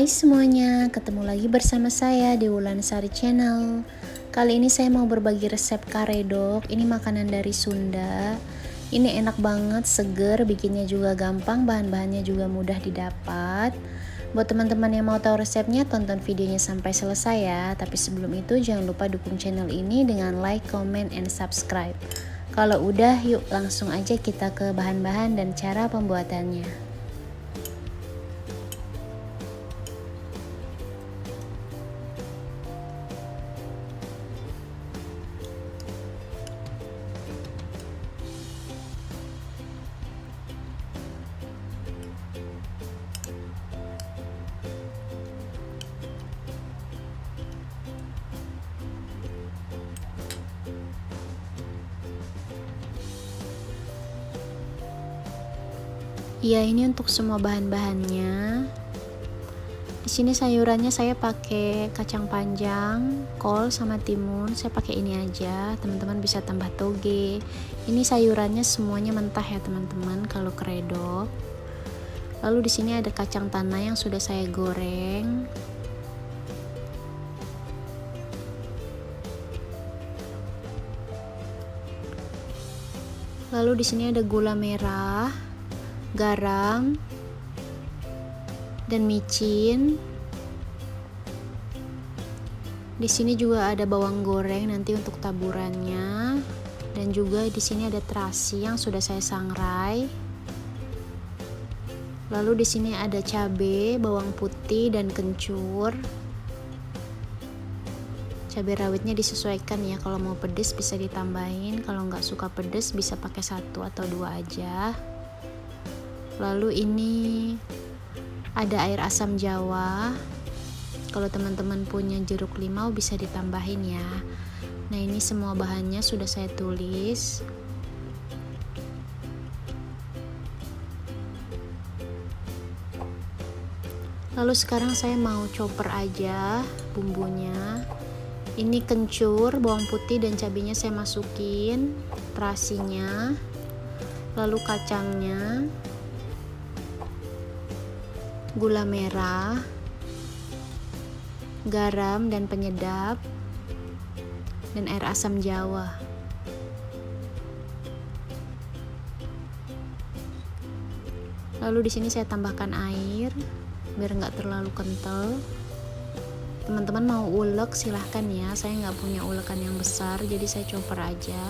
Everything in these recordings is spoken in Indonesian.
Hai semuanya, ketemu lagi bersama saya di Wulansari Channel. Kali ini saya mau berbagi resep karedok. Ini makanan dari Sunda. Ini enak banget, seger, bikinnya juga gampang, bahan-bahannya juga mudah didapat. Buat teman-teman yang mau tahu resepnya, tonton videonya sampai selesai ya. Tapi sebelum itu jangan lupa dukung channel ini dengan like, comment, and subscribe. Kalau udah, yuk langsung aja kita ke bahan-bahan dan cara pembuatannya. Ya, ini untuk semua bahan-bahannya. Di sini sayurannya saya pakai kacang panjang, kol sama timun. Saya pakai ini aja. Teman-teman bisa tambah toge. Ini sayurannya semuanya mentah ya, teman-teman, kalau keredok. Lalu di sini ada kacang tanah yang sudah saya goreng. Lalu di sini ada gula merah, garam, dan micin. Di sini juga ada bawang goreng nanti untuk taburannya, dan juga di sini ada terasi yang sudah saya sangrai. Lalu di sini ada cabai, bawang putih, dan kencur. Cabai rawitnya disesuaikan ya, kalau mau pedas bisa ditambahin, kalau nggak suka pedas bisa pakai 1 atau 2 aja. Lalu ini ada air asam jawa. Kalau teman-teman punya jeruk limau bisa ditambahin ya. Nah, ini semua bahannya sudah saya tulis. Lalu sekarang saya mau chopper aja bumbunya. Ini kencur, bawang putih, dan cabenya saya masukin, terasinya, lalu kacangnya, gula merah, garam dan penyedap, dan air asam jawa. Lalu di sini saya tambahkan air biar nggak terlalu kental. Teman-teman mau ulek silahkan ya, saya nggak punya ulekan yang besar jadi saya chopper aja.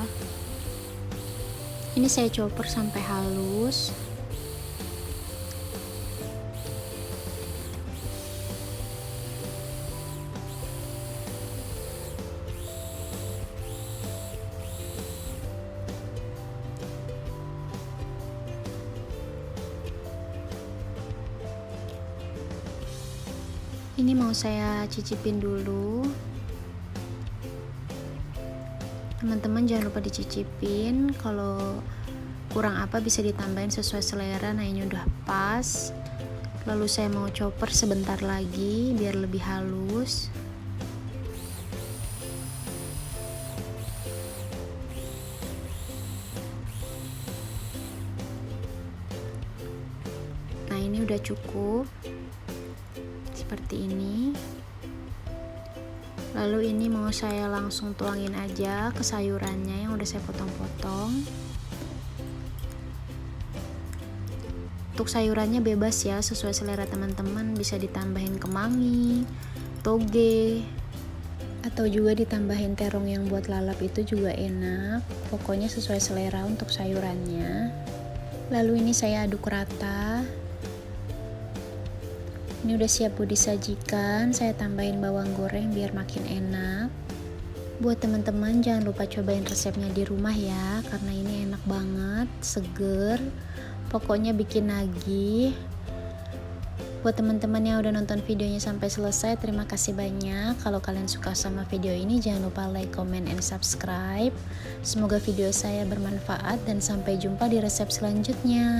Ini saya chopper sampai halus. Ini mau saya cicipin dulu. Teman-teman jangan lupa dicicipin. Kalau kurang apa bisa ditambahin sesuai selera. Nah, ini udah pas. Lalu saya mau chopper sebentar lagi biar lebih halus. Nah, ini udah cukup. Seperti ini. Lalu ini mau saya langsung tuangin aja ke sayurannya yang udah saya potong-potong. Untuk sayurannya bebas ya, sesuai selera teman-teman, bisa ditambahin kemangi, toge, atau juga ditambahin terong yang buat lalap, itu juga enak. Pokoknya sesuai selera untuk sayurannya. Lalu ini saya aduk rata. Ini udah siap buat disajikan. Saya tambahin bawang goreng biar makin enak. Buat teman-teman jangan lupa cobain resepnya di rumah ya, karena ini enak banget, seger. Pokoknya bikin nagih. Buat teman-teman yang udah nonton videonya sampai selesai, terima kasih banyak. Kalau kalian suka sama video ini, jangan lupa like, comment, and subscribe. Semoga video saya bermanfaat dan sampai jumpa di resep selanjutnya.